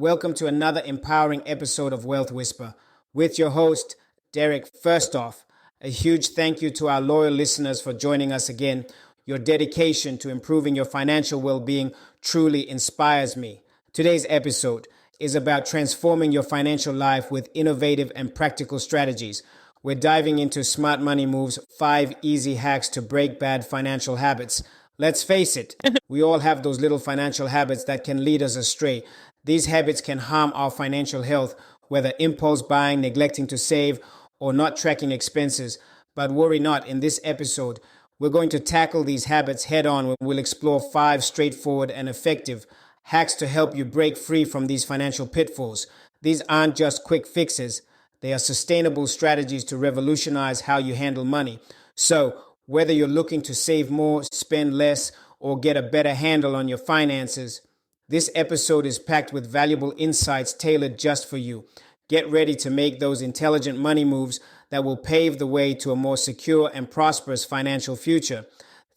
Welcome to another empowering episode of Wealth Whisper with your host, Derek. First off, a huge thank you to our loyal listeners for joining us again. Your dedication to improving your financial well-being truly inspires me. Today's episode is about transforming your financial life with innovative and practical strategies. We're diving into Smart Money Moves, 5 easy hacks to break bad financial habits. Let's face it, we all have those little financial habits that can lead us astray. These habits can harm our financial health, whether impulse buying, neglecting to save, or not tracking expenses. But worry not, in this episode, we're going to tackle these habits head on. We'll explore 5 straightforward and effective hacks to help you break free from these financial pitfalls. These aren't just quick fixes. They are sustainable strategies to revolutionize how you handle money. So, whether you're looking to save more, spend less, or get a better handle on your finances, this episode is packed with valuable insights tailored just for you. Get ready to make those intelligent money moves that will pave the way to a more secure and prosperous financial future.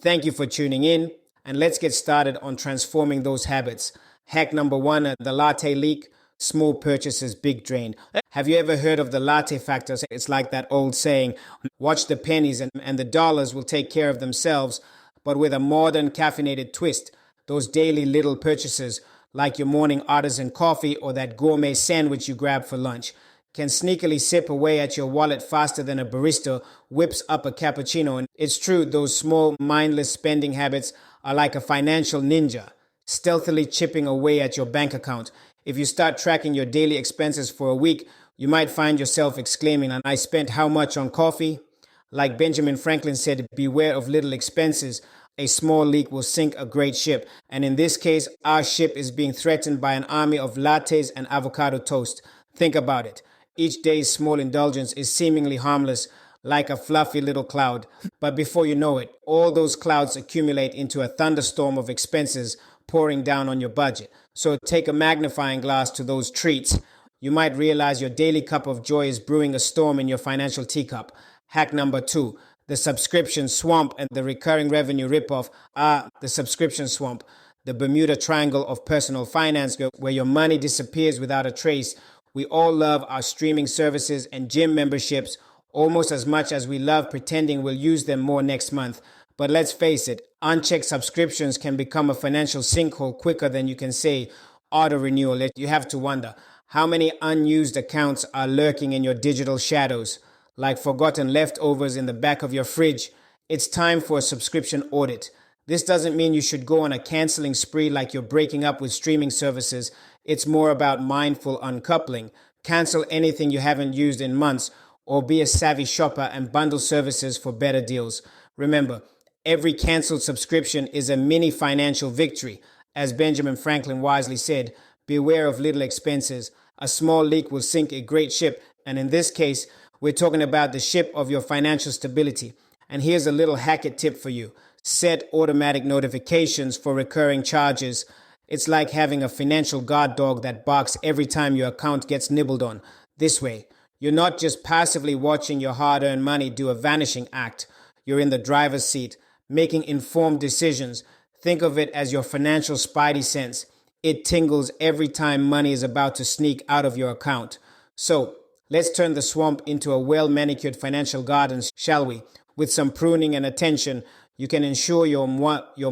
Thank you for tuning in, and let's get started on transforming those habits. Hack number 1, the latte leak. Small purchases, big drain. Have you ever heard of the latte factor? It's like that old saying, watch the pennies and the dollars will take care of themselves, but with a modern caffeinated twist. Those daily little purchases, like your morning artisan coffee or that gourmet sandwich you grab for lunch, can sneakily sip away at your wallet faster than a barista whips up a cappuccino. And it's true, those small, mindless spending habits are like a financial ninja, stealthily chipping away at your bank account. If you start tracking your daily expenses for a week, you might find yourself exclaiming, "And I spent how much on coffee?" Like Benjamin Franklin said, beware of little expenses. A small leak will sink a great ship. And in this case, our ship is being threatened by an army of lattes and avocado toast. Think about it. Each day's small indulgence is seemingly harmless, like a fluffy little cloud. But before you know it, all those clouds accumulate into a thunderstorm of expenses pouring down on your budget. So take a magnifying glass to those treats. You might realize your daily cup of joy is brewing a storm in your financial teacup. Hack number 2, the subscription swamp and the recurring revenue ripoff. The subscription swamp, the Bermuda Triangle of personal finance, where your money disappears without a trace. We all love our streaming services and gym memberships almost as much as we love pretending we'll use them more next month. But let's face it, unchecked subscriptions can become a financial sinkhole quicker than you can say auto renewal. You have to wonder, how many unused accounts are lurking in your digital shadows, like forgotten leftovers in the back of your fridge? It's time for a subscription audit. This doesn't mean you should go on a canceling spree like you're breaking up with streaming services. It's more about mindful uncoupling. Cancel anything you haven't used in months, or be a savvy shopper and bundle services for better deals. Remember, every canceled subscription is a mini financial victory. As Benjamin Franklin wisely said, beware of little expenses. A small leak will sink a great ship. And in this case, we're talking about the ship of your financial stability. And here's a little hack it tip for you. Set automatic notifications for recurring charges. It's like having a financial guard dog that barks every time your account gets nibbled on. This way, you're not just passively watching your hard-earned money do a vanishing act. You're in the driver's seat, making informed decisions. Think of it as your financial spidey sense. It tingles every time money is about to sneak out of your account. So, let's turn the swamp into a well-manicured financial garden, shall we? With some pruning and attention, you can ensure your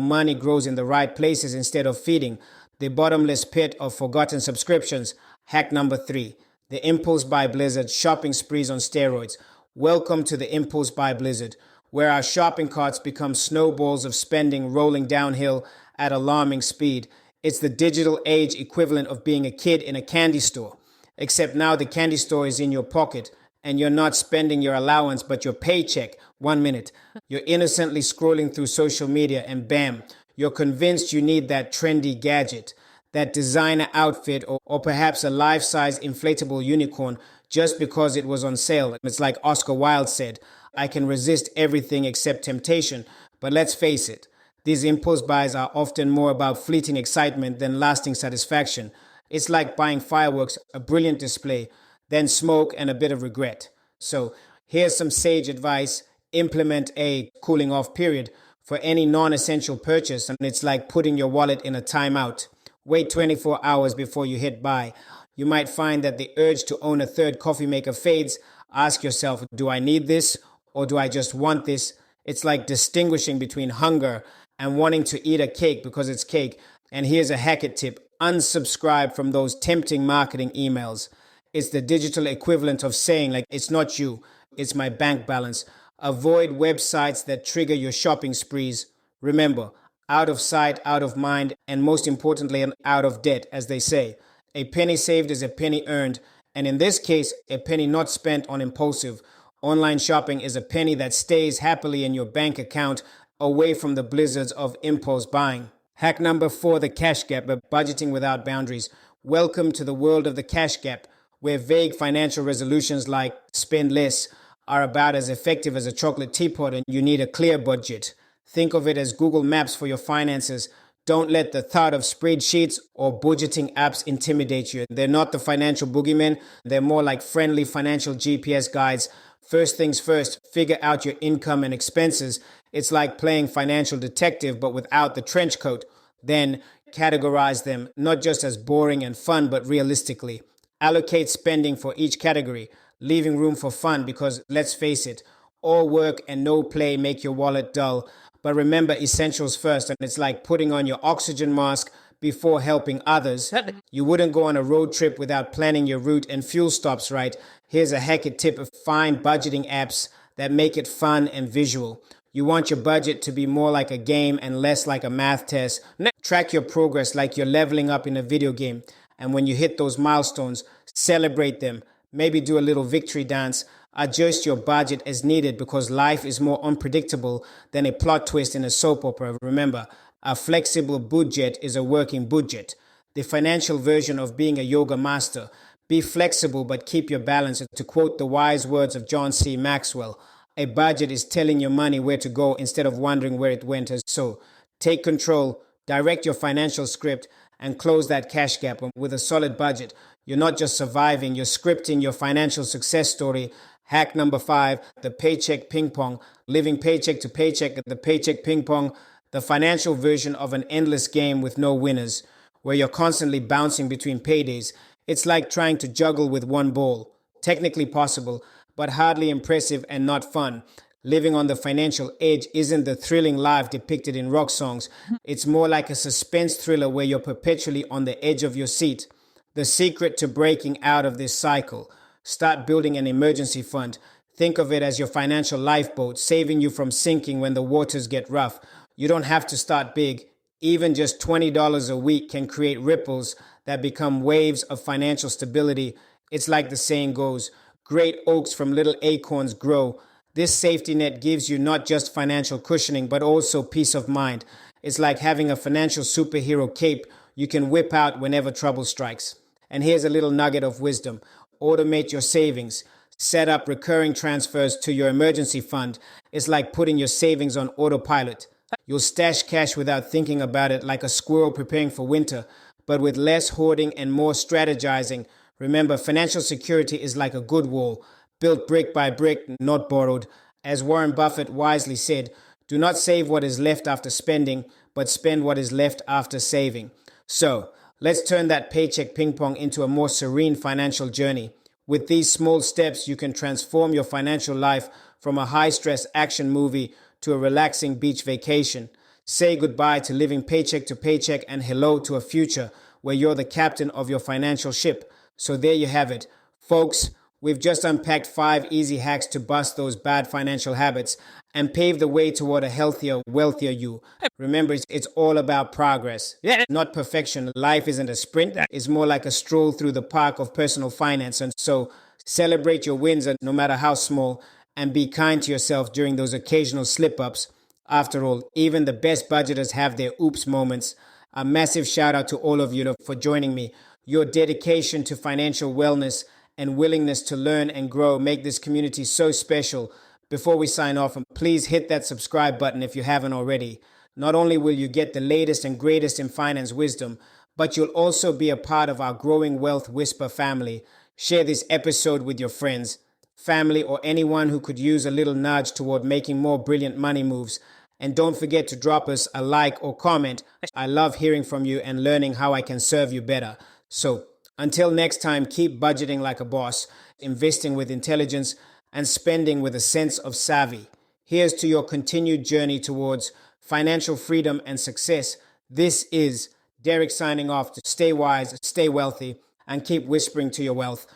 money grows in the right places instead of feeding the bottomless pit of forgotten subscriptions. Hack number 3, the impulse buy blizzard, shopping sprees on steroids. Welcome to the impulse buy blizzard, where our shopping carts become snowballs of spending rolling downhill at alarming speed. It's the digital age equivalent of being a kid in a candy store. Except now the candy store is in your pocket and you're not spending your allowance but your paycheck. 1 minute, you're innocently scrolling through social media and bam, you're convinced you need that trendy gadget, that designer outfit, or perhaps a life-size inflatable unicorn just because it was on sale. It's like Oscar Wilde said, I can resist everything except temptation. But let's face it, these impulse buys are often more about fleeting excitement than lasting satisfaction. It's like buying fireworks, a brilliant display, then smoke and a bit of regret. So here's some sage advice. Implement a cooling off period for any non-essential purchase, and it's like putting your wallet in a timeout. Wait 24 hours before you hit buy. You might find that the urge to own a third coffee maker fades. Ask yourself, do I need this or do I just want this? It's like distinguishing between hunger and wanting to eat a cake because it's cake. And here's a Hackett tip: unsubscribe from those tempting marketing emails. It's the digital equivalent of saying, like, it's not you, it's my bank balance. Avoid websites that trigger your shopping sprees. Remember, out of sight, out of mind, and most importantly, out of debt, as they say. A penny saved is a penny earned, and in this case, a penny not spent on impulsive. Online shopping is a penny that stays happily in your bank account, away from the blizzards of impulse buying. Hack number 4, the cash gap, budgeting without boundaries. Welcome to the world of the cash gap, where vague financial resolutions like spend less are about as effective as a chocolate teapot, and you need a clear budget. Think of it as Google Maps for your finances. Don't let the thought of spreadsheets or budgeting apps intimidate you. They're not the financial boogeymen. They're more like friendly financial GPS guides. First things first, figure out your income and expenses. It's like playing financial detective, but without the trench coat. Then categorize them, not just as boring and fun, but realistically. Allocate spending for each category, leaving room for fun, because let's face it, all work and no play make your wallet dull. But remember essentials first, and it's like putting on your oxygen mask before helping others. You wouldn't go on a road trip without planning your route and fuel stops right. Here's a Hackett tip: find budgeting apps that make it fun and visual. You want your budget to be more like a game and less like a math test. Track your progress like you're leveling up in a video game. And when you hit those milestones, celebrate them. Maybe do a little victory dance. Adjust your budget as needed, because life is more unpredictable than a plot twist in a soap opera. Remember, a flexible budget is a working budget. The financial version of being a yoga master. Be flexible but keep your balance. To quote the wise words of John C. Maxwell, a budget is telling your money where to go instead of wondering where it went. So take control, direct your financial script, and close that cash gap. With a solid budget, you're not just surviving, you're scripting your financial success story. Hack number 5, the paycheck ping pong. Living paycheck to paycheck, the paycheck ping pong, the financial version of an endless game with no winners, where you're constantly bouncing between paydays. It's like trying to juggle with one ball. Technically possible, but hardly impressive and not fun. Living on the financial edge isn't the thrilling life depicted in rock songs. It's more like a suspense thriller where you're perpetually on the edge of your seat. The secret to breaking out of this cycle: start building an emergency fund. Think of it as your financial lifeboat, saving you from sinking when the waters get rough. You don't have to start big. Even just $20 a week can create ripples that become waves of financial stability. It's like the saying goes, great oaks from little acorns grow. This safety net gives you not just financial cushioning, but also peace of mind. It's like having a financial superhero cape you can whip out whenever trouble strikes. And here's a little nugget of wisdom: automate your savings. Set up recurring transfers to your emergency fund. It's like putting your savings on autopilot. You'll stash cash without thinking about it, like a squirrel preparing for winter, but with less hoarding and more strategizing. Remember, financial security is like a good wall, built brick by brick, not borrowed. As Warren Buffett wisely said, do not save what is left after spending, but spend what is left after saving. So, let's turn that paycheck ping pong into a more serene financial journey. With these small steps, you can transform your financial life from a high-stress action movie to a relaxing beach vacation. Say goodbye to living paycheck to paycheck and hello to a future where you're the captain of your financial ship. So there you have it. Folks, we've just unpacked 5 easy hacks to bust those bad financial habits and pave the way toward a healthier, wealthier you. Remember, it's all about progress, not perfection. Life isn't a sprint. It's more like a stroll through the park of personal finance. And so celebrate your wins, no matter how small, and be kind to yourself during those occasional slip-ups. After all, even the best budgeters have their oops moments. A massive shout out to all of you for joining me. Your dedication to financial wellness and willingness to learn and grow make this community so special. Before we sign off, please hit that subscribe button if you haven't already. Not only will you get the latest and greatest in finance wisdom, but you'll also be a part of our growing Wealth Whisper family. Share this episode with your friends, family, or anyone who could use a little nudge toward making more brilliant money moves. And don't forget to drop us a like or comment. I love hearing from you and learning how I can serve you better. So until next time, keep budgeting like a boss, investing with intelligence, and spending with a sense of savvy. Here's to your continued journey towards financial freedom and success. This is Derek signing off to stay wise, stay wealthy, and keep whispering to your wealth.